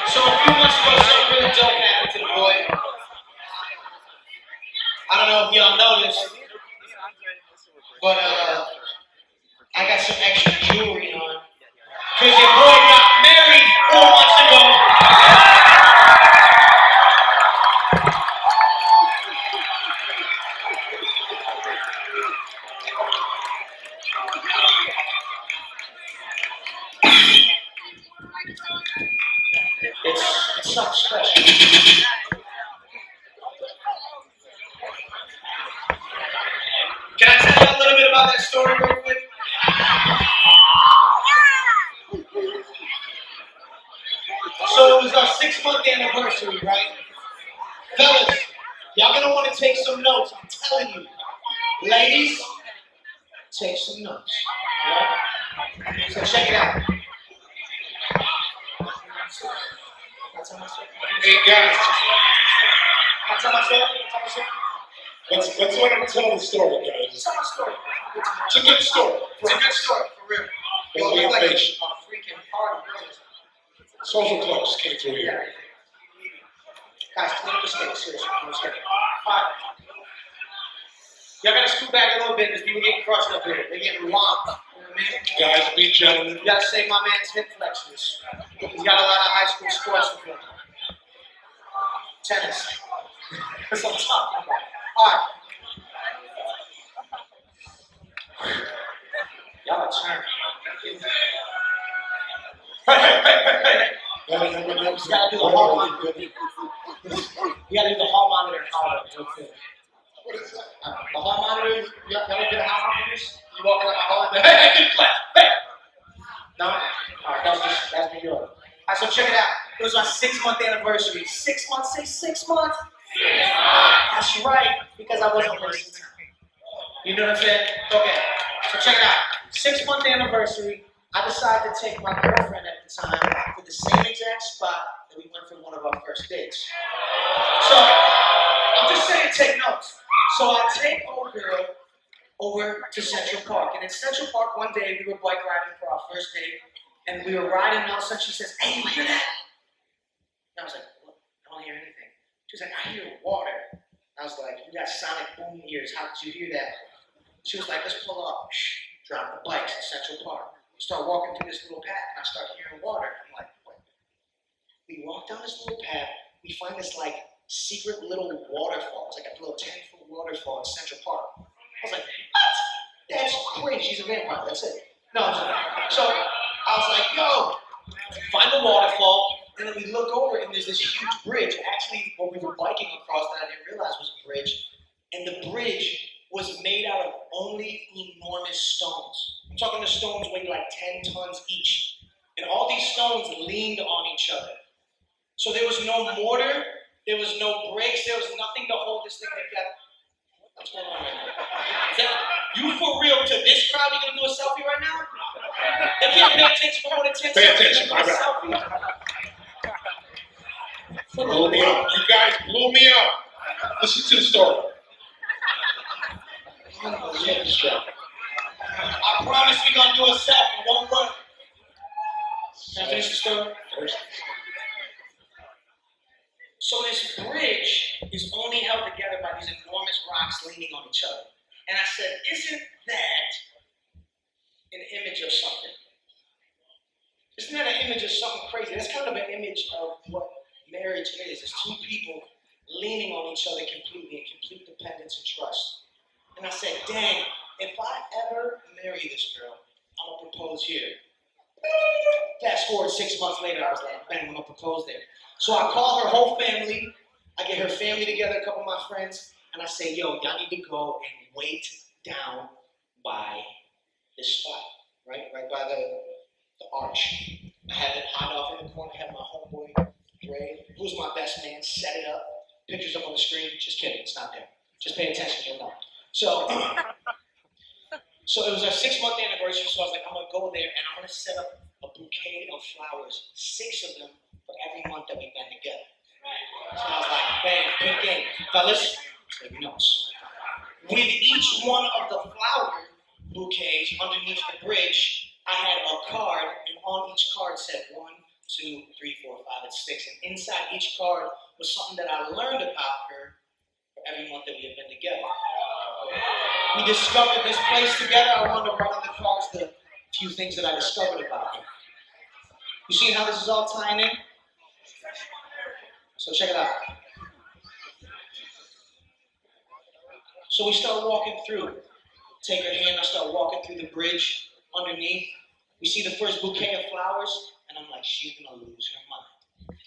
So a few months ago, something really dope happened to the boy. I don't know if y'all know this, but I got some extra jewelry on. Because your boy got married 4 months ago. It's something special. Can I tell you a little bit about that story real quick? So it was our 6-month anniversary, right? Fellas, y'all gonna want to take some notes, I'm telling you. Ladies, take some notes. Alright? So check it out. Hey guys, Let's let's let him tell the story, guys. tell my story. It's a good story. It's a good story, for real. Don't be look like a impatient. freaking party. Social clubs came through here. Guys, clean up the stage, seriously. Alright. Y'all gotta scoot back a little bit because people getting crushed up here. They're getting locked. You know what I mean? Guys, be gentlemen. You gotta save my man's hip flexors. He's got a lot of high school sports to play. Tennis. That's what I'm talking about. Alright. Y'all are turned. Hey. You gotta do the hall monitor. You gotta do the hall monitor and holler. What is that? The hall monitor, y'all ever been to hall monitors? You walk around the hall and hey, get clap, hey! No? Alright, that's me yours. Alright, so check it out. It was our 6-month anniversary. 6 months, say 6 months. That's right, because I wasn't wasting time. You know what I'm saying? Okay, so check it out. 6-month anniversary. I decided to take my girlfriend at the time to the same exact spot that we went for one of our first dates. So, I'm just saying, take notes. So I take old girl over to Central Park. And in Central Park, one day, we were bike riding for our first date. And we were riding, and all of a sudden she says, hey, you hear that? And I was like, what? I don't hear anything. She was like, I hear water. I was like, you got sonic boom ears. How did you hear that? She was like, let's pull up. Shh, drop the bikes in Central Park. We start walking through this little path, and I start hearing water. I'm like, what? We walk down this little path. We find this, like, secret little waterfall. It's like a little 10-foot waterfall in Central Park. I was like, what? That's crazy. She's a vampire. That's it. No, I'm just, so I was like, yo, find the waterfall. And then we look over, and there's this huge bridge. Actually, what we were biking across that I didn't realize was a bridge. And the bridge was made out of only enormous stones. I'm talking the stones weighed like 10 tons each. And all these stones leaned on each other. So there was no mortar, there was no bricks, there was nothing to hold this thing together. What's going on right now? Is that, you for real to this crowd, you gonna do a selfie right now? They can't pay attention for more than 10 seconds. Pay attention, my bad. Blew me up. You guys blew me up. Listen to the story. I promise we're gonna do a selfie, don't run. Can I finish the story? So this bridge is only held together by these enormous rocks leaning on each other. And I said, isn't that an image of something? Isn't that an image of something crazy? That's kind of an image of what marriage is. It's two people leaning on each other completely in complete dependence and trust. And I said, dang, if I ever marry this girl, I'm gonna propose here. Fast forward 6 months later, I was like, bang, I'm gonna propose there. So I call her whole family, I get her family together, a couple of my friends, and I say, yo, y'all need to go and wait down by this spot, right by the arch. I had it hot off in the corner, I had my homeboy, Dre, who's my best man, set it up, pictures up on the screen, just kidding, it's not there. Just pay attention, you'll know. So it was our 6-month anniversary, so I was like, I'm gonna go there and I'm gonna set up a bouquet of flowers, 6 of them for every month that we've been together. So I was like, bam, good game. Fellas, take notes. With each one of the flower bouquets underneath the bridge, I had a card, and on each card said 1, 2, 3, 4, 4, 5, and 6. And inside each card was something that I learned about her for every month that we had been together. We discovered this place together. I wanted to write on the cards the few things that I discovered about her. You see how this is all tying in? So check it out. So we start walking through. Take her hand, I start walking through the bridge underneath. We see the first bouquet of flowers, and I'm like, she's gonna lose her mind.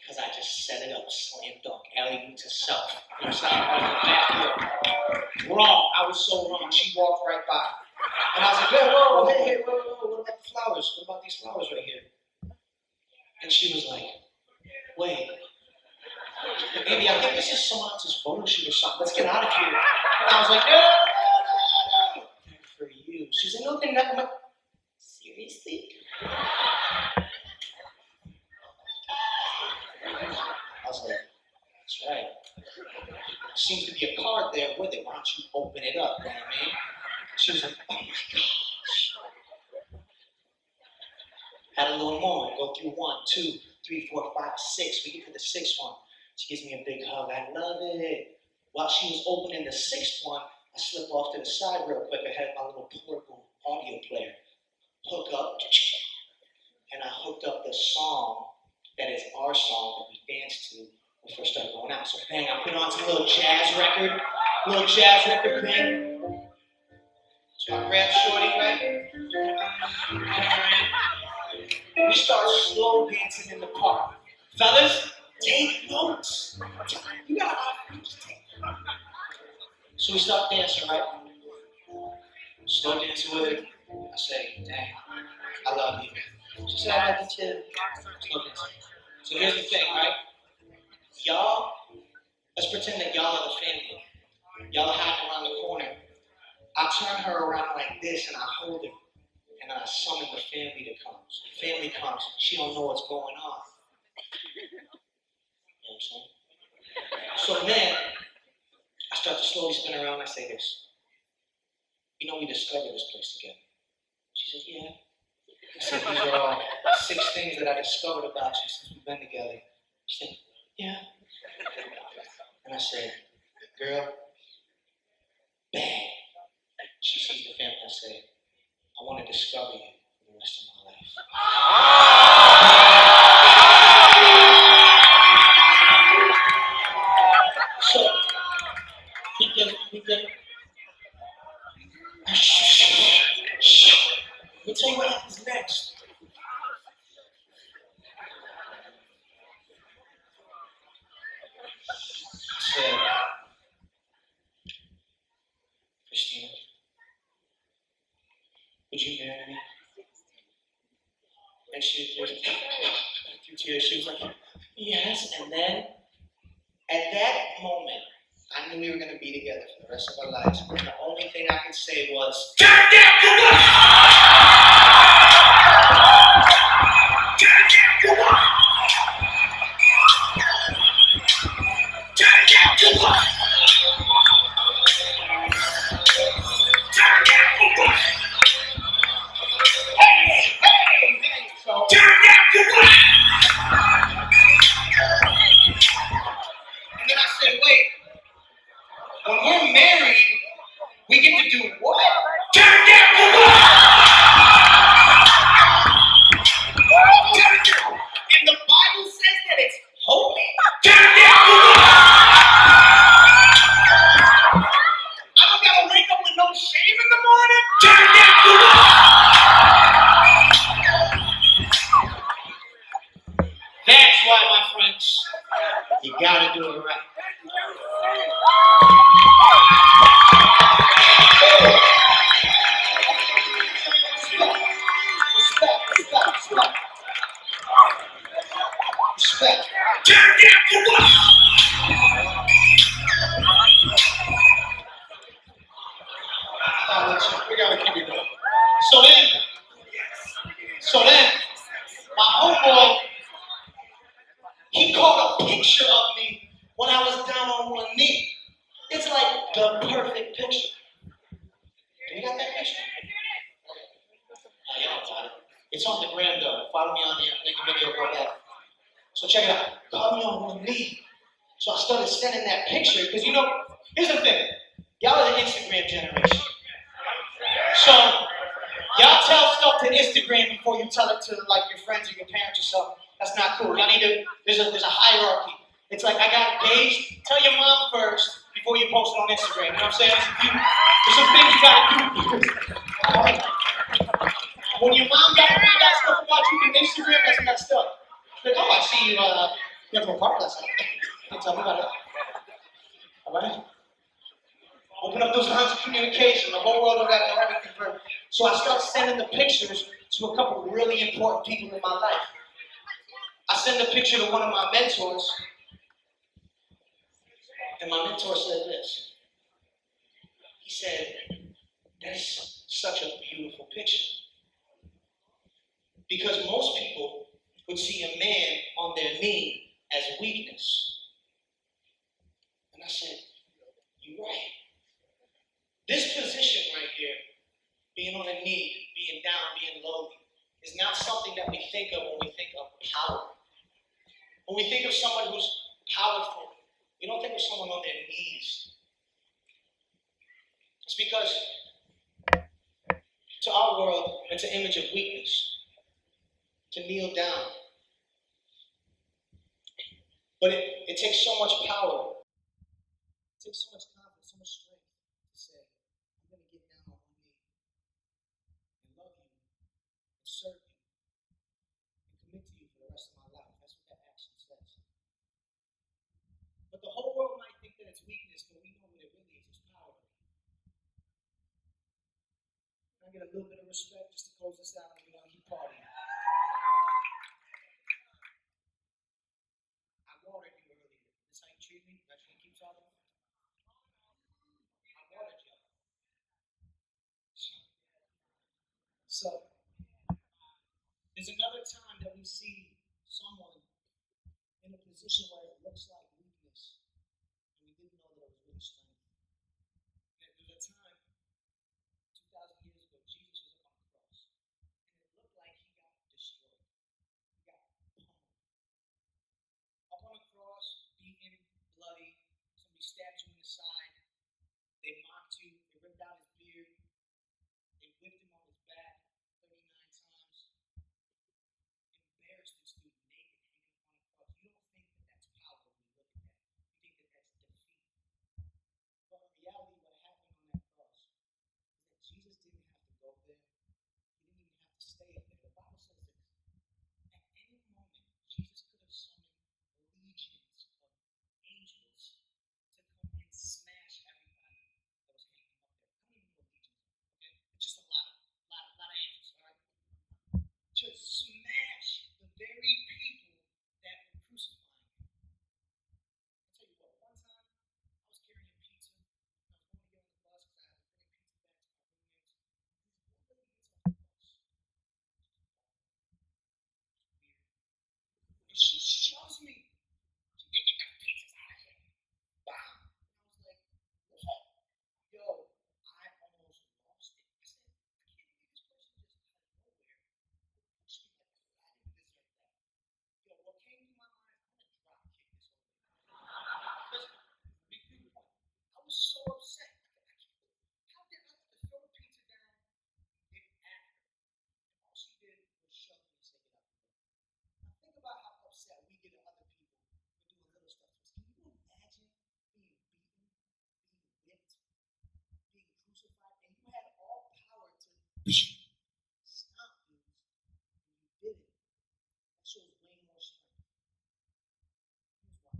Because I just set it up, slam dunk, alley-oop to self. You know what I'm saying? Wrong, I was so wrong. She walked right by. And I was like, whoa, hey, whoa, what about the flowers? What about these flowers right here? And she was like, wait. Maybe I think this is someone else's photo shoot or something. Let's get out of here. And I was like, no. For you. She's like, no, thing that. I'm like, seriously? I was like, that's right. Seems to be a card there with it. Why don't you open it up? You know what I mean? She was like, oh my gosh. Had a little moment. Go through 1, 2, 3, 4, 5, 6. We get to the 6th one. She gives me a big hug. I love it. While she was opening the 6th one, I slip off to the side real quick. I had my little portable audio player. Hook up. And I hooked up the song that is our song that we danced to when we first started going out. So bang, I put on some little jazz record. Bang. So I grabbed Shorty, right? We start slow dancing in the park. Fellas, take notes. You gotta just take notes. So we start dancing, right? Slow dancing with her. I say, dang, I love you. She said, I love you too. Slow dancing. So here's the thing, right? Y'all, let's pretend that y'all are the family. Y'all are hiding around the corner. I turn her around like this and I hold her. And I summon the family to come. So the family comes. She don't know what's going on. You know what I'm saying? So then, I start to slowly spin around and I say this. You know we discovered this place together. She said, yeah. I said, these are all 6 things that I discovered about you since we've been together. She said, yeah. And I said, girl, bang. She sees the family. I say, I want to discover you for the rest of my life. So, he can. Shh. Let me tell you what happens next. I said, Christina, would you marry me? And she was through tears. She was like, yes. And then, at that moment, I knew we were going to be together for the rest of our lives. And the only thing I could say was, turn down the wall! Turn down the wall! Turn down the wall! Turn down the wall! Hey! So, turn down the wall! And then I said, wait. When we're married, we get to do what? Turn down the wall! And the Bible says that it's holy. Turn down the wall! I don't gotta wake up with no shame in the morning. Turn down the wall! That's why, my friends, you gotta do it right. Respect. Turn down the wall! We gotta keep it going. So then, my homeboy, he caught a picture of me when I was down on one knee. It's like the perfect picture. Do you got that picture? Oh, y'all got it. It's on the gram though. Follow me on the video, go back. So check it out. Call me on one knee. So I started sending that picture because here's the thing. Y'all are the Instagram generation. So y'all tell stuff to Instagram before you tell it to like your friends or your parents or something. That's not cool. Y'all need to. There's a hierarchy. It's like I got engaged. Tell your mom first before you post it on Instagram. You know what I'm saying? There's some things you gotta do. When your mom gotta find out stuff about you on Instagram, that's messed up. Like, oh, I see you. You have to go party last night. Can't tell me about it. All right. Open up those lines of communication. The whole world don't got to know everything. So I start sending the pictures to a couple of really important people in my life. I send a picture to one of my mentors, and my mentor said this. He said, that is such a beautiful picture. Because most people would see a man on their knee as weakness. And I said, you're right. This position right here, being on a knee, being down, being lowly, is not something that we think of when we think of power. When we think of someone who's powerful, we don't think of someone on their knees. It's because to our world, it's an image of weakness, to kneel down. But it takes so much power. It takes so much confidence, so much strength to say, I'm going to get down on one knee and love you and serve you and commit to you for the rest of my life. That's what that action says. But the whole world might think that it's weakness, but we know what it really is. It's power. Can I get a little bit of respect just to close this out and we're going to keep partying? I watered you earlier. Is this how you treat me? That's what you keep talking about? I watered you. So, there's another time that we see someone in a position where it looks like weakness, and we didn't know that it was really strength. And there was a time, 2,000 years ago, Jesus was up on the cross, and it looked like he got destroyed. He got pummeled. Up on the cross, beaten, bloody, somebody stabbed you in the side, they mocked you, they ripped out his beard, they whipped him on his back 39 times, embarrassed this dude naked hanging on a cross. You don't think that that's power when you look at that. You think that that's defeat. But in reality, what happened on that cross is that Jesus didn't have to go there. He didn't even have to stay up there. The Bible says this. At any moment, Jesus could have summoned legions of angels to come and smash everybody that was hanging up there. How many know legions? Okay? It's just a lot of angels, all right? To smash the very people that were crucifying him. I'll tell you what, one time I was carrying pizza and I was going to get on the bus because I had to bring pizza back to my roommates. This one lady gets on the bus. Weird. And she shoves me. She said, get the pizzas out of here. Bam! And I was like, what? Yo, I almost lost it. I said, I can't believe this person just out of nowhere pushed me like that. I didn't deserve that. Yo, what came to my mind, I'm gonna drop kick this old lady. Because, big point. I was so upset. How did I have to throw the pizza down and at her? And all she did was shove me and say, get out the way. Now think about how upset we get at other people for doing little stuff to us. Can you imagine being beaten, being whipped, being crucified, and you had all power to stop things, and you didn't? That shows way more strength. Here's why.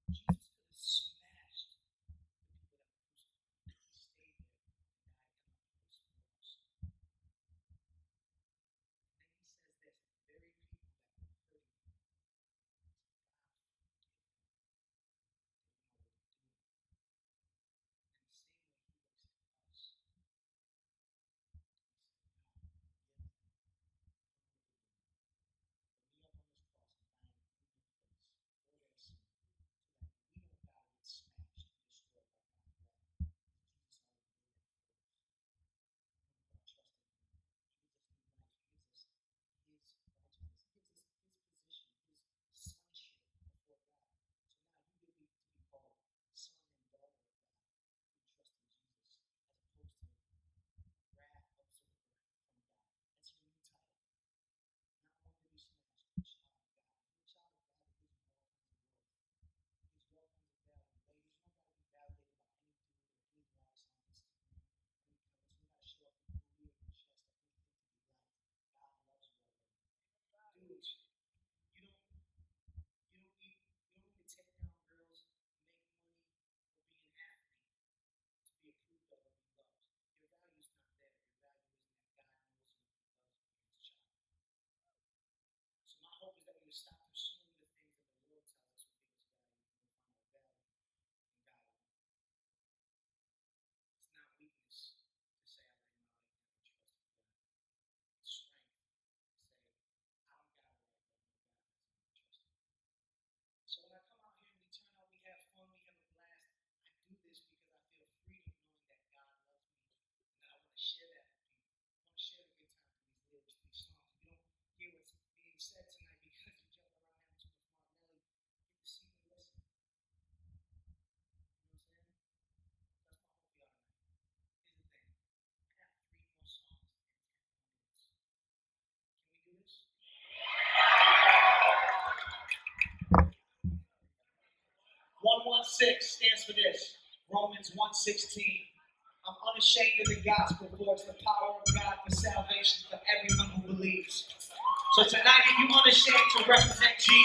Jesus could have smashed the people that were crucified. He stayed there and died on the cross for us. And then he says this, the very people that were hurting him, he said, God forgive them. They don't know what they're doing. And the same way he looks at us. to stop pursuing the things that the Lord tells us will give us value. We'll find our value in God alone. It's not weakness to say I lay my life down and trust in God. It's strength to say I don't got it right, but I know God has it and I trust Him. So when I come out here and we turn out, we have fun, we have a blast. I do this because I feel freedom knowing that God loves me and that I want to share that with people. I want to share the good times through these lyrics, through these songs. If you don't hear what's being said tonight because you jump around having too much fun, Nelly, get to see me listen. You know what I'm saying? That's my hope for y'all tonight. Here's the thing. I got 3 more songs and 10 more minutes. Can we do this? 116 stands for this. Romans 1:16. I'm unashamed of the gospel, for it's the power of God for salvation for everyone who believes. So tonight, if you're unashamed to represent Jesus,